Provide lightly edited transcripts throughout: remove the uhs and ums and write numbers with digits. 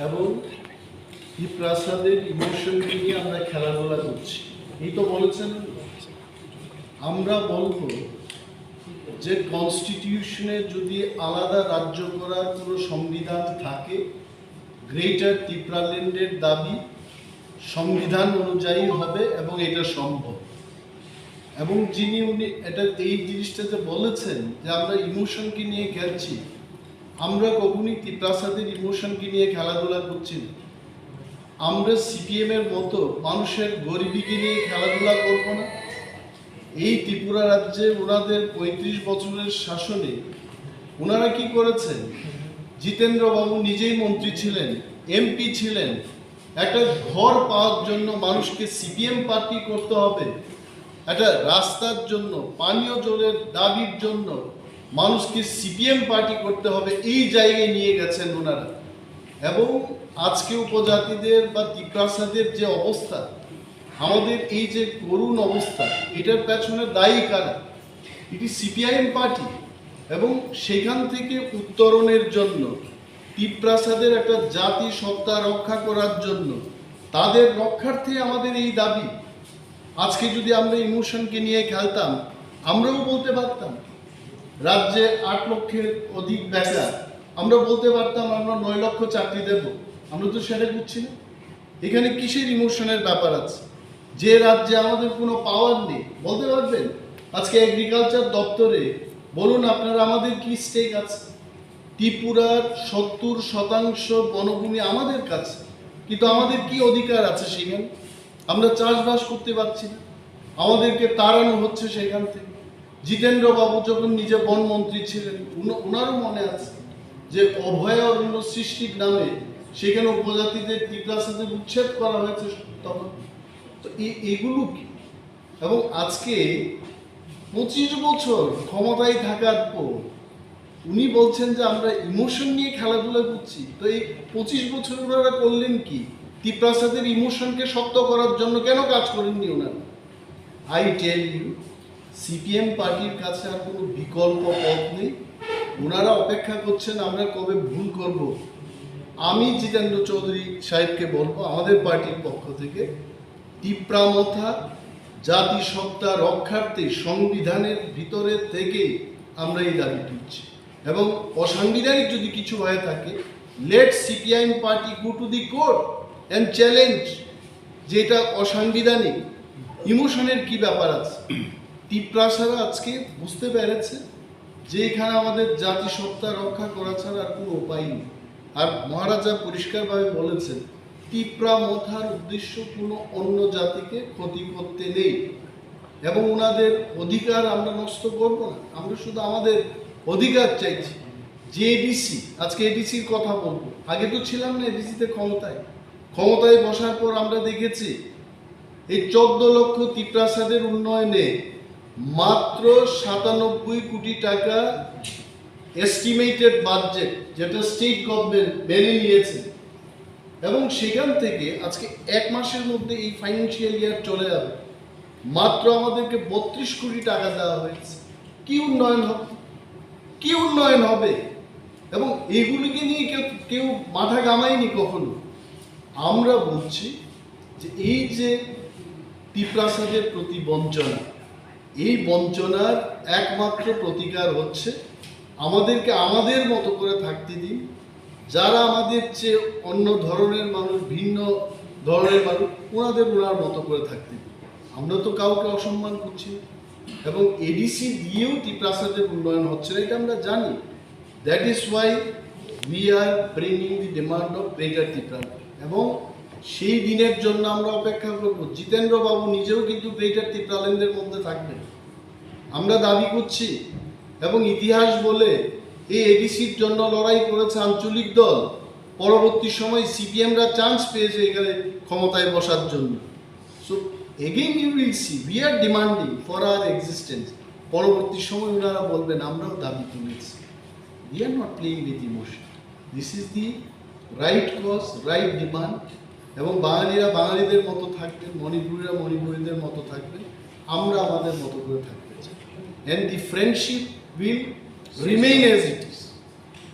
এবং এই প্রাসাদের ইমোশনকে নিয়ে আমরা খেলাধুলা করছি। এই তো বলেছেন, আমরা বলবো যে কনস্টিটিউশনে যদি আলাদা রাজ্য করার কোনো সংবিধান থাকে, গ্রেটার ত্রিপুরাল্যান্ডের দাবি সংবিধান অনুযায়ী হবে এবং এটা সম্ভব। এবং উনি এটা এই জিনিসটাতে বলেছেন যে আমরা ইমোশনকে নিয়ে খেলছি, আমরা কখনই প্রাসাদের ইমোশনকে নিয়ে খেলাধুলা করছি না। আমরা সিপিএম এর মতো মানুষের গরিবীকে নিয়ে খেলাধুলা করবো না। এই ত্রিপুরা রাজ্যে ওনাদের ৩৫ বছরের শাসনে ওনারা কি করেছেন? জিতেন্দ্রবাবু নিজেই মন্ত্রী ছিলেন, এমপি ছিলেন। একটা ঘর পাওয়ার জন্য মানুষকে সিপিএম পার্টি করতে হবে, একটা রাস্তার জন্য, পানীয় জলের দাবির জন্য মানুষকে সিপিএম পার্টি করতে হবে, এই জায়গায় নিয়ে গেছেন ওনারা। এবং আজকে উপজাতিদের বা ত্রিপ্রাসাদের যে অবস্থা, আমাদের এই যে করুণ অবস্থা, এটার পেছনে দায়ী কারা? এটি সিপিআইএম পার্টি। এবং সেখান থেকে উত্তরণের জন্য, ত্রিপ্রাসাদের একটা জাতি সত্তা রক্ষা করার জন্য, তাদের রক্ষার্থে আমাদের এই দাবি। আজকে যদি আমরা ইমোশনকে নিয়ে খেলতাম, আমরাও বলতে পারতাম রাজ্যে ৮ লক্ষের অধিক বেকার, আমরা বলতে পারতাম আমরা ৯ লক্ষ চাকরি দেব। আমরা তো সেটা করছি না। এখানে কিসের ইমোশনের ব্যাপার আছে? যে রাজ্যে আমাদের কোনো পাওয়ার নেই, বলতে পারবেন আজকে এগ্রিকালচার দপ্তরে বলুন আপনারা আমাদের কি স্টেক আছে? ত্রিপুরার ৭০% বনভূমি আমাদের কাছে, কিন্তু আমাদের কি অধিকার আছে সেখানে? আমরা চাষবাস করতে পারছি না, আমাদেরকে তাড়ানো হচ্ছে সেখান থেকে। জিতেন্দ্রবাবু যখন নিজে বনমন্ত্রী ছিলেন, ওনারও মনে আছে যে অভয়ারণ্য সৃষ্টির নামে সেখানে উপজাতিদের ত্রিপ্রাসাদে উচ্ছেদ করা হয়েছে তখন। তো এগুলো কি? এবং আজকে ২৫ বছর ক্ষমতায় থাকার পর উনি বলছেন যে আমরা ইমোশন নিয়ে খেলাধুলা করছি। তো এই ২৫ বছর ওনারা করলেন কি? ত্রিপ্রাসাদের ইমোশনকে শক্ত করার জন্য কেন কাজ করেননি ওনারা? আই টেল ইউ, সিপিএম পার্টির কাছে আর কোনো বিকল্প পথ নেই। ওনারা অপেক্ষা করছেন আমরা কবে ভুল করব। আমি জিতেন্দ্র চৌধুরী সাহেবকে বলবো আমাদের পার্টির পক্ষ থেকে, ত্রিপ্রামথা জাতিসত্তা রক্ষার্থে সংবিধানের ভিতরে থেকে আমরা এই দাবি তুলছি। এবং অসাংবিধানিক যদি কিছু হয়ে থাকে, let CPIM party go to the court and challenge যে এটা অসাংবিধানিক। ইমোশনের কি ব্যাপার আছে? ত্রিপ্রাসারা আজকে বুঝতে পেরেছে যে এখানে আমাদের জাতিসত্তা রক্ষা করা ছাড়া আর কোনো উপায় নেই। আর মহারাজা পরিষ্কারভাবে বলেছেন, ত্রিপ্রামথার উদ্দেশ্য কোনো অন্য জাতিকে ক্ষতি করতে নেই এবং ওনাদের অধিকার আমরা নষ্ট করব না। আমরা শুধু আমাদের অধিকার চাইছি। যে এডিসি, আজকে এডিসির কথা বলবো, আগে তো ছিলাম না এডিসিতে ক্ষমতায় বসার পর আমরা দেখেছি এই 14 লক্ষ ত্রিপ্রাসাদের উন্নয়নে মাত্র 97 কোটি টাকা এস্টিমেটেড বাজেট, যেটা স্টেট গভর্নমেন্ট মেনে নিয়েছে। এবং সেখান থেকে আজকে 1 মাসের মধ্যে এই ফাইন্যান্সিয়াল ইয়ার চলে যাবে, মাত্র আমাদেরকে 32 কোটি টাকা দেওয়া হয়েছে। কি উন্নয়ন হবে? কি উন্নয়ন হবে? এবং এগুলিকে নিয়ে কেউ মাথা ঘামায়নি কখনো। আমরা বলছি যে এই যে ত্রিপ্রাসাদের প্রতি বঞ্চনা, এই বঞ্চনার একমাত্র প্রতিকার হচ্ছে আমাদেরকে আমাদের মতো করে থাকতে দিন। যারা আমাদের চেয়ে অন্য ধরনের মানুষ, ভিন্ন ধরনের মানুষ, ওনার মতো করে থাকতে দিন। আমরা তো কাউকে অসম্মান করছি না। এবং এডিসি দিয়েও ত্রিপ্রাসাদের উন্নয়ন হচ্ছে না, এটা আমরা জানি। That is why we are bringing the demand of greater Tripuraland. এবং সেই দিনের জন্য আমরা অপেক্ষা করব। জিতেন্দ্রবাবু নিজেও কিন্তু গ্রেটার ত্রিপুরাল্যান্ডের মধ্যে থাকবেন, আমরা দাবি করছি। এবং ইতিহাস বলে এই এডিসির জন্য লড়াই করেছে আঞ্চলিক দল, পরবর্তী সময় সিপিএমরা চান্স পেয়েছে এখানে ক্ষমতায় বসার জন্য। So again you will see we are demanding for our existence. পরবর্তী সময় ওনারা বলবেন আমরাও দাবি তুলেছি। We are not playing with emotion, this is the right cause, right demand. এবং বাঙালিরা বাঙালিদের মতো থাকবেন, মণিপুরীরা মণিপুরীদের মতো থাকবেন, আমরা আমাদের মতো করে থাকতে চাই। And the friendship will remain as it is.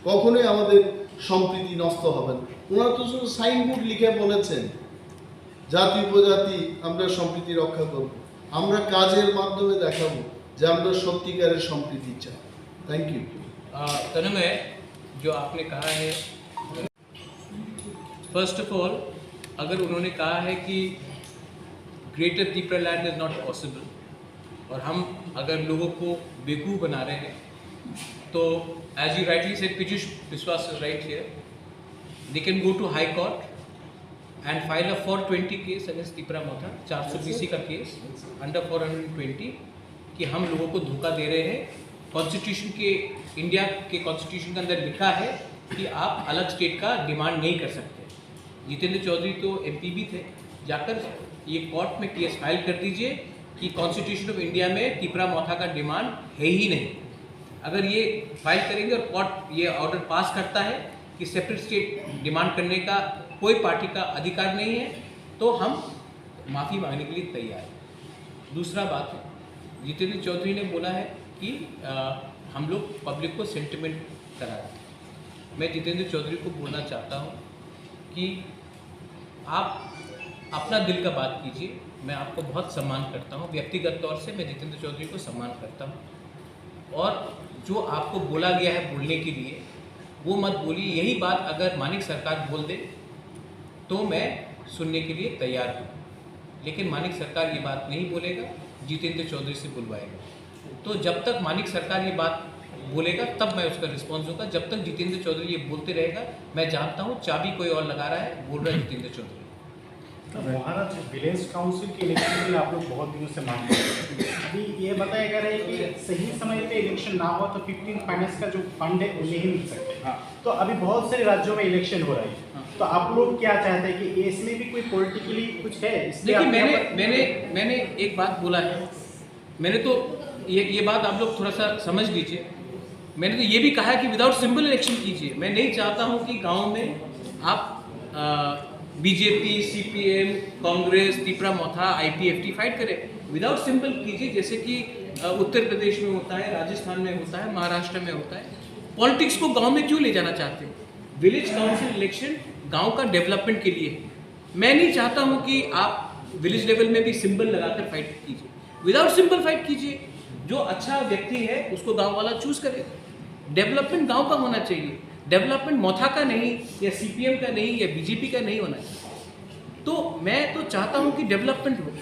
কখনোই আমাদের সম্প্রীতি নষ্ট হবে না। ওনারা তো শুধু সাইনবোর্ড লিখে বলেছেন জাতি উপজাতি আমরা সম্প্রীতি রক্ষা করব। আমরা কাজের মাধ্যমে দেখাবো যে আমরা সত্যিকারের সম্প্রীতি চাই। Thank you. तन्मय, जो आपने कहा है, फर्स्ट ऑफ ऑल अगर उन्होंने कहा है कि greater Tripura land is not possible और हम अगर लोगों को बेवकूफ़ बना रहे हैं, तो as you rightly said, Piyush Vishwas is right here, they can go to high court and file a 420 case against Tripura Motha, 420 का केस अंडर 420 कि हम लोगों को धोखा दे रहे हैं। कॉन्स्टिट्यूशन के, इंडिया के कॉन्स्टिट्यूशन के अंदर लिखा है कि आप अलग स्टेट का डिमांड नहीं कर सकते। जितेंद्र चौधरी तो एमपी भी थे, जाकर ये कोर्ट में केस फाइल कर दीजिए कि कॉन्स्टिट्यूशन ऑफ इंडिया में त्रिपुरा मोथा का डिमांड है ही नहीं। अगर ये फाइल करेंगे और कोर्ट ये ऑर्डर पास करता है कि सेपरेट स्टेट डिमांड करने का कोई पार्टी का अधिकार नहीं है, तो हम माफ़ी मांगने के लिए तैयार हैं। दूसरा बात है, जितेंद्र चौधरी ने बोला है कि हम लोग पब्लिक को सेंटिमेंट करा रहे हैं। मैं जितेंद्र चौधरी को बोलना चाहता हूँ कि आप अपना दिल का बात कीजिए। मैं आपको बहुत सम्मान करता हूँ, व्यक्तिगत तौर से मैं जितेंद्र चौधरी को सम्मान करता हूँ, और जो आपको बोला गया है बोलने के लिए वो मत बोलिए। यही बात अगर मानिक सरकार बोल दे तो मैं सुनने के लिए तैयार हूँ, लेकिन मानिक सरकार ये बात नहीं बोलेगा, जितेंद्र चौधरी से बुलवाएगा। तो जब तक मानिक सरकार ये बात बोलेगा तब मैं उसका रिस्पॉन्स दूंगा। जब तक जितेंद्र चौधरी ये बोलते रहेगा, मैं जानता हूँ चाबी कोई और लगा रहा है, बोल रहा है जितेंद्र चौधरी। महाराज, विलेज काउंसिल के इलेक्शन के लिए आप लोग बहुत दिनों से मांग रहे हैं। अभी ये बताया जा रहा है कि सही समय पे इलेक्शन ना हो तो 15 फाइनेंस का जो फंड है वो नहीं मिल सकते। हाँ। तो अभी बहुत सारे राज्यों में इलेक्शन हो रहा है। हाँ। तो आप लोग क्या चाहते हैं कि इसमें भी कोई पॉलिटिकली कुछ है? देखिए, मैंने एक बात बोला है, मैंने तो ये बात आप लोग थोड़ा सा समझ लीजिए। मैंने तो ये भी कहा है कि विदाउट सिंबल इलेक्शन कीजिए। मैं नहीं चाहता हूँ कि गाँव में आप बीजेपी, सीपीएम, कांग्रेस, त्रिपुरा मोथा, आईपीएफटी फाइट करे। विदाउट सिंबल कीजिए, जैसे कि उत्तर प्रदेश में होता है, राजस्थान में होता है, महाराष्ट्र में होता है। पॉलिटिक्स को गांव में क्यों ले जाना चाहते हैं? विलेज काउंसिल इलेक्शन गांव का डेवलपमेंट के लिए है। मैं नहीं चाहता हूं कि आप विलेज लेवल में भी सिंबल लगाकर फाइट कीजिए। विदाउट सिंबल फाइट कीजिए, जो अच्छा व्यक्ति है उसको गाँव वाला चूज करेगा। डेवलपमेंट गाँव का होना चाहिए, डेवलपमेंट मोथा का नहीं, या सीपीएम का नहीं, या बीजेपी का नहीं होना चाहिए। तो मैं तो चाहता हूं कि डेवलपमेंट हो,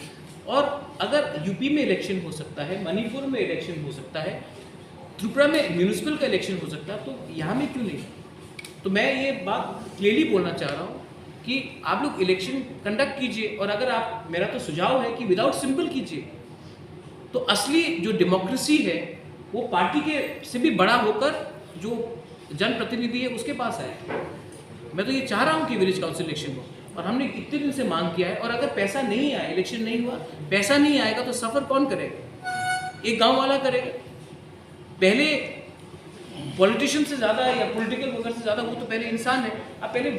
और अगर यूपी में इलेक्शन हो सकता है, मणिपुर में इलेक्शन हो सकता है, त्रिपुरा में म्यूनिसिपल का इलेक्शन हो सकता है, तो यहाँ में क्यों नहीं? तो मैं ये बात क्लियरली बोलना चाह रहा हूँ कि आप लोग इलेक्शन कंडक्ट कीजिए, और अगर आप, मेरा तो सुझाव है कि विदाउट सिंबल कीजिए, तो असली जो डेमोक्रेसी है वो पार्टी के से भी बड़ा होकर जो जनप्रतिनिधि है उसके पास आए। मैं तो ये चाह रहा हूँ कि विलेज काउंसिल इलेक्शन हो, और हमने इतने दिन से मांग किया है। और अगर पैसा नहीं आया, इलेक्शन नहीं हुआ, पैसा नहीं आएगा, तो सफ़र कौन करेगा? एक गांव वाला करेगा। पहले पॉलिटिशियन से ज़्यादा या पॉलिटिकल वर्कर से ज़्यादा वो तो पहले इंसान है। आप पहले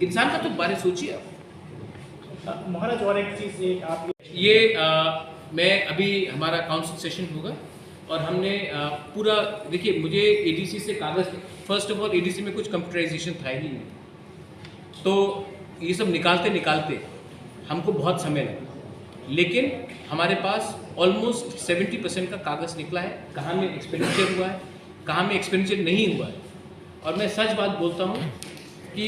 इंसान का तो बारे सोचिए आप। महाराज, और एक चीज़ आप ये मैं अभी हमारा काउंसिल सेशन होगा, और हमने पूरा, देखिए मुझे एडीसी से कागज़, फर्स्ट ऑफ ऑल एडीसी में कुछ कंप्यूटराइजेशन था ही नहीं, तो ये सब निकालते हमको बहुत समय लगा, लेकिन हमारे पास ऑलमोस्ट 70% का कागज़ निकला है। कहाँ में एक्सपेंडिचर हुआ है, कहाँ में एक्सपेंडिचर नहीं हुआ है। और मैं सच बात बोलता हूँ कि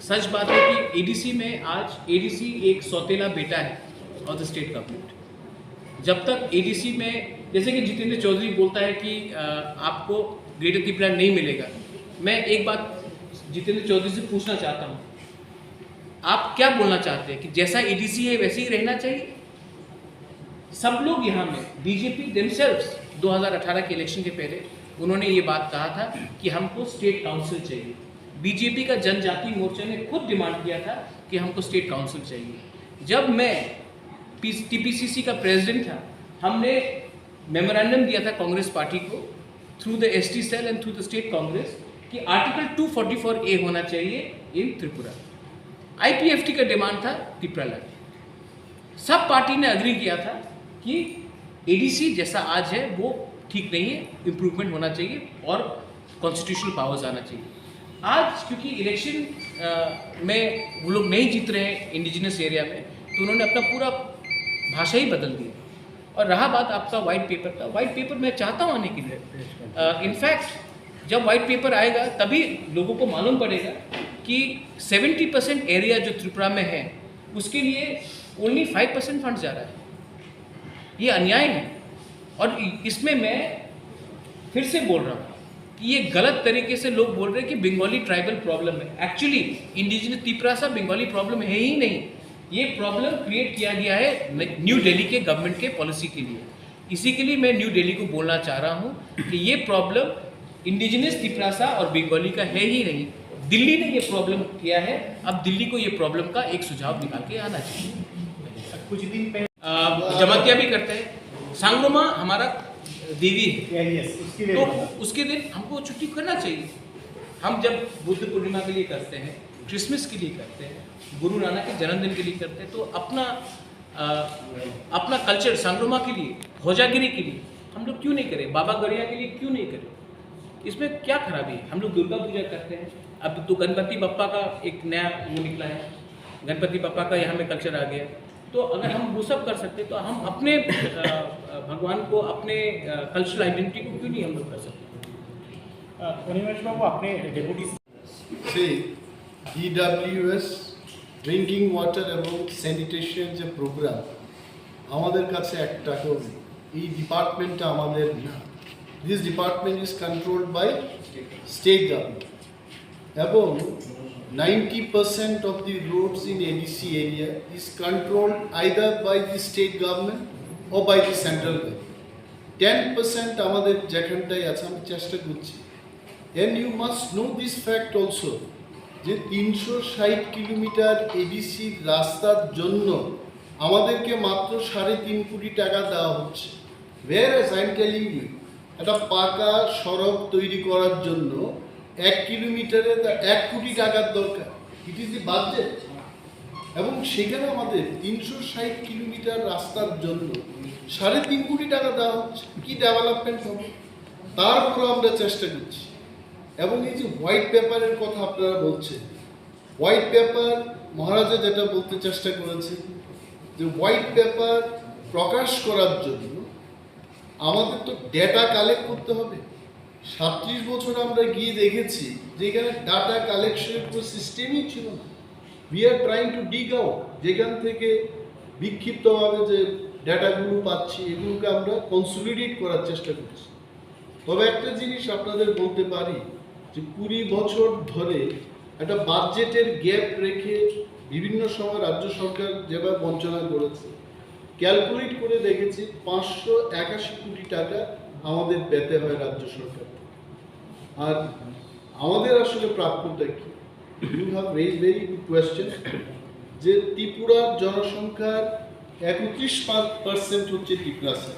सच बात है कि एडीसी में आज एडीसी एक सौतेला बेटा है ऑफ द स्टेट गवर्नमेंट। जब तक एडीसी में, जैसे कि जितेंद्र चौधरी बोलता है कि आपको ग्रेटर त्रिपुरा नहीं मिलेगा, मैं एक बात जितेंद्र चौधरी से पूछना चाहता हूँ, आप क्या बोलना चाहते हैं कि जैसा एडीसी है वैसे ही रहना चाहिए? सब लोग यहाँ में, बीजेपी देमसेल्व्स 2018 के इलेक्शन के पहले उन्होंने ये बात कहा था कि हमको स्टेट काउंसिल चाहिए। बीजेपी का जनजाति मोर्चा ने खुद डिमांड किया था कि हमको स्टेट काउंसिल चाहिए। जब मैं टीपीसीसी का प्रेसिडेंट था, हमने मेमोरेंडम दिया था कांग्रेस पार्टी को through the ST cell and through the state Congress कि आर्टिकल 244A होना चाहिए इन त्रिपुरा। आईपीएफटी का डिमांड था त्रिपुरा लैंड। सब पार्टी ने अग्री किया था कि एडीसी जैसा आज है वो ठीक नहीं है, इम्प्रूवमेंट होना चाहिए और कॉन्स्टिट्यूशनल पावर्स आना चाहिए। आज क्योंकि इलेक्शन में वो लोग नहीं जीत रहे हैं इंडिजिनस एरिया में, तो उन्होंने अपना पूरा भाषा ही बदल दी। और रहा बात आपका वाइट पेपर का, वाइट पेपर मैं चाहता हूँ आने के लिए। इनफैक्ट जब वाइट पेपर आएगा तभी लोगों को मालूम पड़ेगा कि 70% एरिया जो त्रिपुरा में है उसके लिए ओनली 5% फंड जा रहा है। ये अन्याय है। और इसमें मैं फिर से बोल रहा हूँ कि ये गलत तरीके से लोग बोल रहे हैं कि बंगाली ट्राइबल प्रॉब्लम है। एक्चुअली इंडिजिनस त्रिपुरा सा बंगाली प्रॉब्लम है ही नहीं। ये प्रॉब्लम क्रिएट किया गया है न्यू दिल्ली के गवर्नमेंट के पॉलिसी के लिए। इसी के लिए मैं न्यू दिल्ली को बोलना चाह रहा हूँ कि ये प्रॉब्लम इंडिजिनस त्रिपुरा और बंगाली का है ही नहीं। दिल्ली ने ये प्रॉब्लम किया है, अब दिल्ली को ये प्रॉब्लम का एक सुझाव निकाल के आना चाहिए। कुछ दिन पहले जमातिया भी करते हैं, सांगरोमा हमारा देवी है, yes, उसके लिए तो उसके दिन हमको छुट्टी करना चाहिए। हम जब बुद्ध पूर्णिमा के लिए करते हैं, क्रिसमस के लिए करते हैं, गुरु नानक के जन्मदिन के लिए करते हैं, तो अपना कल्चर सांगरोमा के लिए, होजागिरी के लिए हम लोग क्यों नहीं करें? बाबा गड़िया के लिए क्यों नहीं करें? इसमें क्या खराबी है? हम लोग दुर्गा पूजा करते हैं, अब तो गणपति बप्पा का एक नया वो निकला है, गणपति बप्पा का यहाँ में कल्चर आ गया। तो अगर हम वो सब कर सकते तो हम अपने भगवान को, अपने कल्चरल आइडेंटिटी को क्यों नहीं हम लोग कर सकते? অনিমেষ বাবু আপনি ডেপুটি সেই DWS ড্রিঙ্কিং ওয়াটার এবং স্যানিটেশন যে প্রোগ্রাম আমাদের কাছে এক টাকাও নেই। এই ডিপার্টমেন্টটা আমাদের না। This department is controlled by state government এবং 90% of the roads in ADC area is controlled either by the state government or by the central government. 10% আমাদের যেখানটাই আছে আমি চেষ্টা করছি। And you must know this fact also যে 360 kilometre ADC রাস্তার জন্য আমাদেরকে মাত্র 3.5 কোটি টাকা দেওয়া হচ্ছে। Whereas I am telling you একটা পাকা সড়ক তৈরি করার জন্য 1 কিলোমিটারে 1 কোটি টাকার দরকার। It is the budget. এবং সেখানে আমাদের 360 কিলোমিটার রাস্তার জন্য 3.5 কোটি টাকা দেওয়া হচ্ছে। কি ডেভেলপমেন্ট হবে? তারপরে আমরা চেষ্টা করছি। এবং এই যে হোয়াইট পেপারের কথা আপনারা বলছেন, হোয়াইট পেপার মহারাজা যেটা বলতে চেষ্টা করেছে যে হোয়াইট পেপার প্রকাশ করার জন্য আমাদের তো ডেটা কালেক্ট করতে হবে। 37 বছর আমরা গিয়ে দেখেছি যে এখানে ডাটা কালেকশনের কোনো সিস্টেমই ছিল না। We are trying to ডিগ out, যেখান থেকে বিক্ষিপ্তভাবে যে ডেটাগুলো পাচ্ছি এগুলোকে আমরা কনসলিডেট করার চেষ্টা করছি। তবে একটা জিনিস আপনাদের বলতে পারি যে 20 বছর ধরে একটা বাজেটের গ্যাপ রেখে বিভিন্ন সময় রাজ্য সরকার যেভাবে বঞ্চনা করেছে, ক্যালকুলেট করে দেখেছি 581 কোটি টাকা আমাদের পেতে হয় রাজ্য সরকার। আর আমাদের আসলে প্রাপ্যটা কি? You have raise very good question যে ত্রিপুরার জনসংখ্যার 31% হচ্ছে ত্রিপুরাসা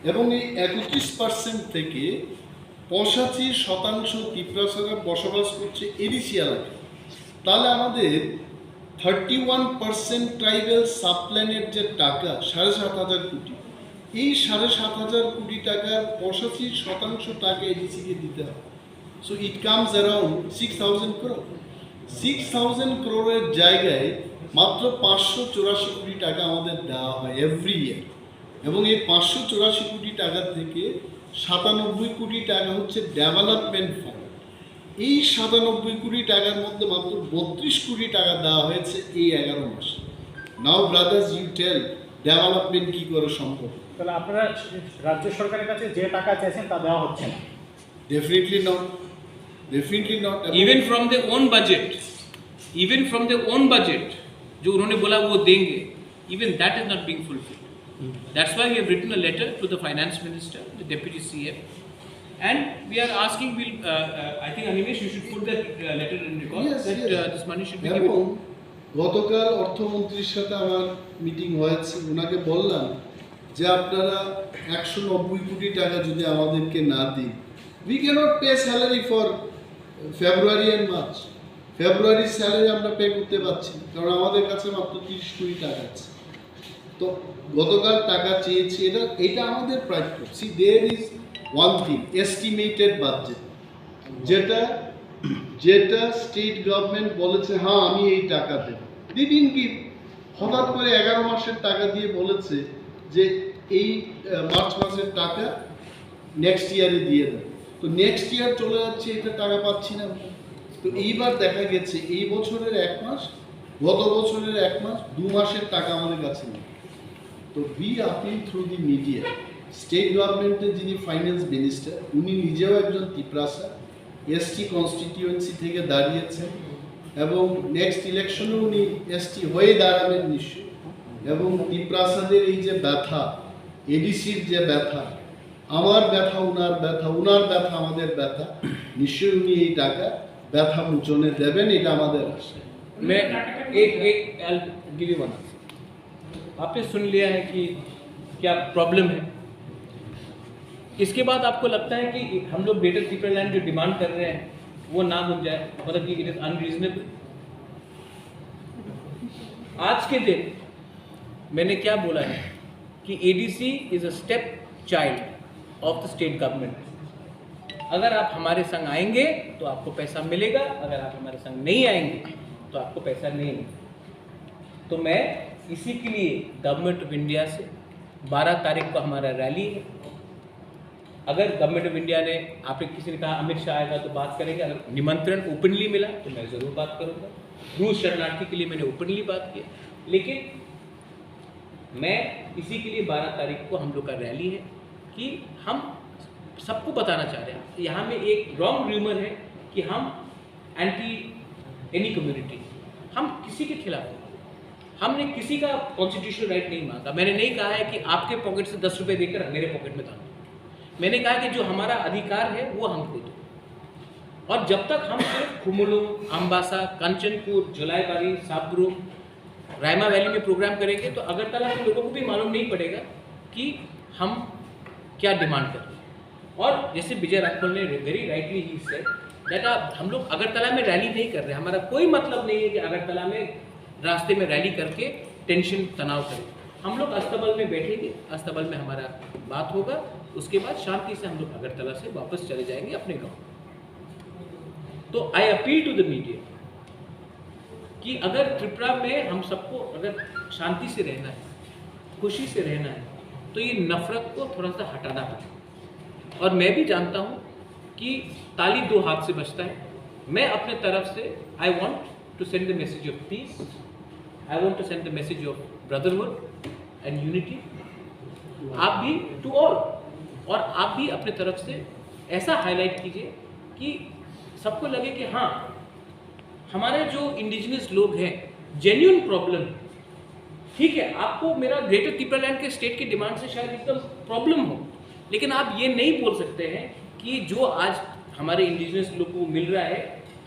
এবং এই 31% থেকে 85% ত্রিপুরাসারা বসবাস করছে এডিসি এলাকায়। তাহলে আমাদের 31% ট্রাইবেল সাবপ্ল্যানের যে টাকা 7,500 কোটি, এই 7,500 কোটি টাকার 85% টাকা এডিসিকে দিতে হবে। So it comes around 6,000 crore। 6,000 crore জায়গায় মাত্র 584 কোটি টাকা আমাদের দেওয়া হয় এভরি ইয়ার। এবং এই 584 কোটি টাকা থেকে 97 কোটি টাকা হচ্ছে ডেভেলপমেন্ট ফান্ড। এই 97 কোটি টাকার মধ্যে মাত্র 32 কোটি টাকা দেওয়া হয়েছে এই 11 মাসে। নাও ব্রাদার্স ইউ টেল ডেভেলপমেন্ট কী করে সম্ভব? তাহলে আপনারা রাজ্য সরকারের কাছে যে টাকা চাইছেন তা দেওয়া হচ্ছে না? Definitely not. Definitely not. Even from their own budget, जो उन्होंने बोला वो देंगे, even that is not being fulfilled. That's why we have written a letter to the finance minister, the deputy CM, and we are asking. I think Animesh, you should put that letter in record that this money should be এবং given. গতকাল অর্থমন্ত্রীর সাথে আমার meeting হয়েছে, ওনাকে বললাম যে আপনারা 190 কোটি টাকা যদি আমাদেরকে না দিন, we cannot pay salary for February and March. ফেব্রুয়ারির স্যালারি আমরা পে করতে পারছি না, কারণ আমাদের কাছে মাত্র 30 কোটি টাকা আছে। তো গতকাল টাকা চেয়েছি, এটা আমাদের প্রাপ্য। See there is one thing, estimated budget, যেটা স্টেট গভর্নমেন্ট বলেছে হ্যাঁ আমি এই টাকা দেব, দিদিন কি হঠাৎ করে 11 মাসের টাকা দিয়ে বলেছে যে এই মার্চ মাসের টাকা নেক্সট ইয়ারে দিয়ে দেবে। তো নেক্সট ইয়ার চলে যাচ্ছে, এটা টাকা পাচ্ছি না। তো এইবার দেখা গেছে এই বছরের 1 মাস, গত বছরের 1 মাস, 2 মাসের টাকা আমাদের কাছে নেই। তো we appeal through the media, state গভর্নমেন্টের যিনি ফাইন্যান্স মিনিস্টার উনি নিজেও একজন তিপ্রাসা, এসটি কনস্টিটিউয়েন্সি থেকে দাঁড়িয়েছেন এবং নেক্সট ইলেকশনে উনি এসটি হয়ে দাঁড়াবেন নিশ্চয়ই। এবং তিপ্রাসাদের এই যে ব্যথা, এডিসির যে ব্যথা, আমার ব্যথা উনার ব্যথা, উনার ব্যথা আমাদের ব্যথা, নিশ্চয়ই উনি এই টাকা ব্যথা মোচনে দেবেন, এটা আমাদের আশা। मैं एक गिव यू वन आंसर। आपने सुन लिया है कि क्या प्रॉब्लम है, इसके बाद आपको लगता है कि हम लोग ग्रेटर त्रिपुरा लैंड जो डिमांड कर रहे हैं वो ना बन जाए, मतलब कि इट इज अनरीजनेबल। आज के दिन मैंने क्या बोला है कि ADC is a step child of the state government. अगर आप हमारे संग आएंगे तो आपको पैसा मिलेगा, अगर आप हमारे संग नहीं आएंगे तो आपको पैसा नहीं मिलेगा। तो मैं इसी के लिए गवर्नमेंट ऑफ इंडिया से 12 तारीख को हमारा रैली है। अगर गवर्नमेंट ऑफ इंडिया ने, आपने किसी ने कहा अमित शाह आएगा तो बात करेंगे, अगर निमंत्रण ओपनली मिला तो मैं ज़रूर बात करूँगा। रूस शरणार्थी के लिए मैंने ओपनली बात की, लेकिन मैं इसी के लिए 12 तारीख को हम लोग का रैली है कि हम सबको बताना चाह रहे हैं। यहाँ में एक रॉन्ग र्यूमर है कि हम एंटी एनी कम्युनिटी, हम किसी के खिलाफ हैं। हमने किसी का कॉन्स्टिट्यूशनल राइट नहीं मांगा। मैंने नहीं कहा है कि आपके पॉकेट से 10 रुपये देकर मेरे पॉकेट में डालो। मैंने कहा कि जो हमारा अधिकार है वो हमको दो। और जब तक हम सिर्फ खुमुलु, अम्बासा, कंचनपुर, जलाईबाड़ी, साबरू, रायमा वैली में प्रोग्राम करेंगे तो अगरतला के लोगों को भी मालूम नहीं पड़ेगा कि हम क्या डिमांड कर रहे हैं। और जैसे विजय राघवन ने very rightly he said that हम लोग अगरतला में रैली नहीं कर रहे हैं। हमारा कोई मतलब नहीं है कि अगरतला में रास्ते में रैली करके टेंशन तनाव करें। हम लोग अस्तबल में बैठेंगे, अस्तबल में हमारा बात होगा, उसके बाद शांति से हम लोग अगरतला से वापस चले जाएंगे अपने गाँव। तो I appeal to the media कि अगर त्रिपुरा में हम सबको अगर शांति से रहना है, खुशी से रहना है, तो ये नफरत को थोड़ा सा हटाना पड़ेगा। और मैं भी जानता हूँ कि ताली 2 हाथ से बजता है। मैं अपने तरफ से I want to send the message of peace, I want to send the message of brotherhood and unity. आप भी टू ऑल, और आप भी अपने तरफ से ऐसा हाईलाइट कीजिए कि सबको लगे कि हाँ हमारे जो इंडिजिनस लोग हैं जेन्युइन प्रॉब्लम, ठीक है आपको मेरा ग्रेटर त्रिपुरा लैंड के स्टेट की डिमांड से शायद एकदम प्रॉब्लम हो, लेकिन आप ये नहीं बोल सकते हैं कि जो आज हमारे इंडिजिनस लोग को मिल रहा है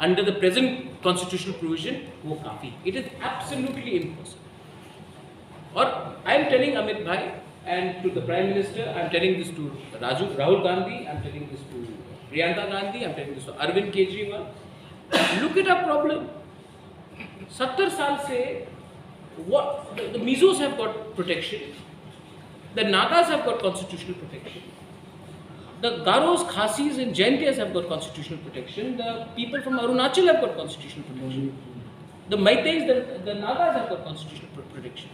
under the present constitutional provision वो काफ़ी, इट इज़ एब्सोल्युटली इम्पॉसिबल। और आई एम टेलिंग अमित भाई and to the prime minister, I am telling this to Rahul Gandhi, I am telling this to Priyanka Gandhi, I am telling this to Arvind Kejriwal, look at a problem. 70 साल से what the Mizos have got protection, the Nagas have got constitutional protection, the Garos, Khasis and Jaintias have got constitutional protection, the people from Arunachal have got constitutional protection, the Meiteis, the Nagas have got constitutional protection.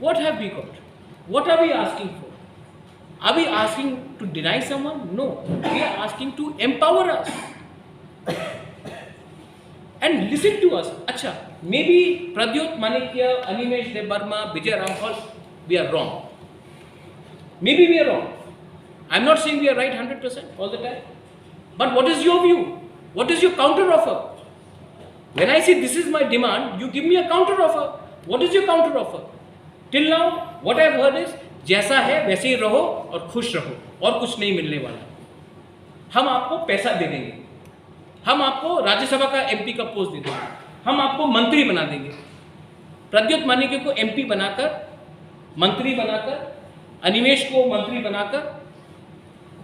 What have we got? What are we asking for? Are we asking to deny someone? No, we are asking to empower us and listen to us. Acha, maybe Pradyot Manikya, Animesh Debarma, Vijay Ramphal, we are wrong. Maybe we are wrong. I'm not saying we are right 100% all the time. But what is your view? What is your counter offer? When I say this is my demand, you give me a counter offer. What is your counter offer? Till now, what I've heard is जैसा है वैसे ही रहो और खुश रहो और कुछ नहीं मिलने वाला। हम आपको पैसा दे देंगे, हम आपको राज्यसभा का एमपी का पोस्ट दे देंगे, हम आपको मंत्री बना देंगे। प्रद्योत मानिके को एमपी बनाकर, मंत्री बनाकर, अनिमेश को मंत्री बनाकर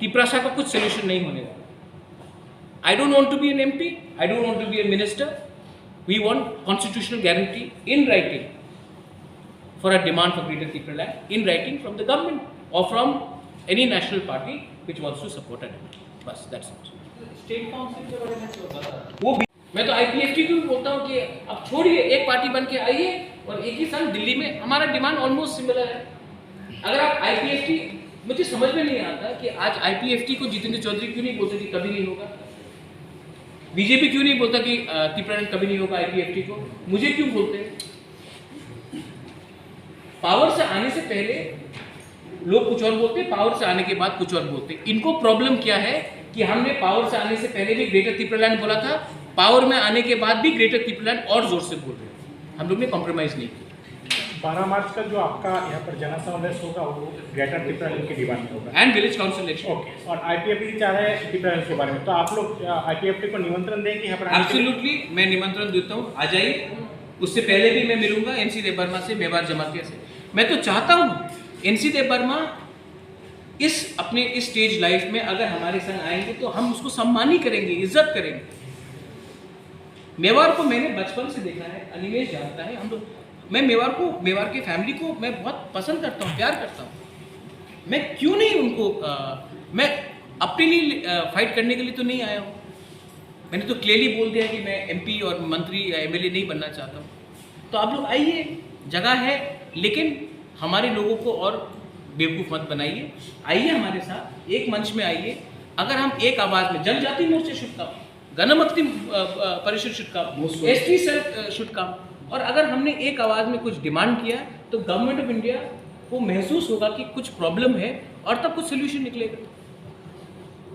तिप्रासा का कुछ सोल्यूशन नहीं होने वाला। I don't want to be an MP, I don't want to be a minister. We want constitutional guarantee in writing for a demand for greater Tripura land in writing from the government or from any national party which wants to support a demand. बस that's it. State council के बारे में क्या बता? वो मैं तो IPFT को भी बोलता हूँ कि अब छोड़िए, एक पार्टी बन के आइए और एक ही साल दिल्ली में हमारा डिमांड ऑलमोस्ट सिमिलर है। अगर आप IPFT, मुझे समझ में नहीं आता कि आज IPFT को जितेंद्र चौधरी क्यों नहीं बोलते कि कभी नहीं होगा, बीजेपी क्यों नहीं बोलता कि त्रिपुरालैंड कभी नहीं होगा IPFT को, मुझे क्यों बोलते हैं? पावर से आने से पहले लोग कुछ और बोलते हैं, पावर से आने के बाद कुछ और बोलते हैं। इनको प्रॉब्लम क्या है कि हमने पावर से आने से पहले भी ग्रेटर त्रिपुरालैंड बोला था, पावर में आने के बाद भी ग्रेटर त्रिपुरालैंड और जोर से बोल रहे हैं। हम लोग ने कॉम्प्रोमाइज नहीं किया। 12 मार्च का जो आपका यहाँ पर जनसमावेश होगा वो ग्रेटर त्रिपुरालैंड की डिमांड में होगा and village council election. Okay, और IPFT चाह रहे हैं त्रिपुरालैंड के बारे में, तो आप लोग IPFT को निमंत्रण देंगे यहाँ पर आने के लिए? एब्सोल्युटली, मैं निमंत्रण देता हूँ, आ जाइए। उससे पहले भी मैं मिलूंगा MC देबबर्मा से, मेवाड़ जमातिया से। मैं तो चाहता हूँ NC देबबर्मा इस अपने इस स्टेज लाइफ में अगर हमारे संग आएंगे तो हम उसको सम्मान ही करेंगे, इज्जत करेंगे। मेवाड़ को मैंने बचपन से देखा है, अनिमेश जानता है, हम लोग, मैं मेवाड़ के फैमिली को मैं बहुत पसंद करता हूँ, प्यार करता हूँ। मैं क्यों नहीं उनको मैं अपने लिए फाइट करने के लिए तो नहीं आया हूँ। मैंने तो क्लियरली बोल दिया कि मैं MP और मंत्री या MLA नहीं बनना चाहता हूँ। तो आप लोग आइए, जगह है, लेकिन हमारे लोगों को और बेवकूफ़ मत बनाइए। आइए हमारे साथ, एक मंच में आइए। अगर हम एक आवाज़ में, जनजाति मोर्चे should come, Ganamukti Parishad should come, ST cell should come, और अगर हमने एक आवाज़ में कुछ डिमांड किया तो गवर्नमेंट ऑफ इंडिया को महसूस होगा कि कुछ प्रॉब्लम है और तब कुछ सोल्यूशन निकलेगा।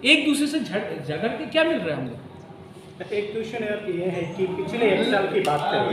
एक दूसरे से झगड़ के क्या मिल रहा है हम लोग? एक क्वेश्चन ये है कि पिछले 1 साल की बात करें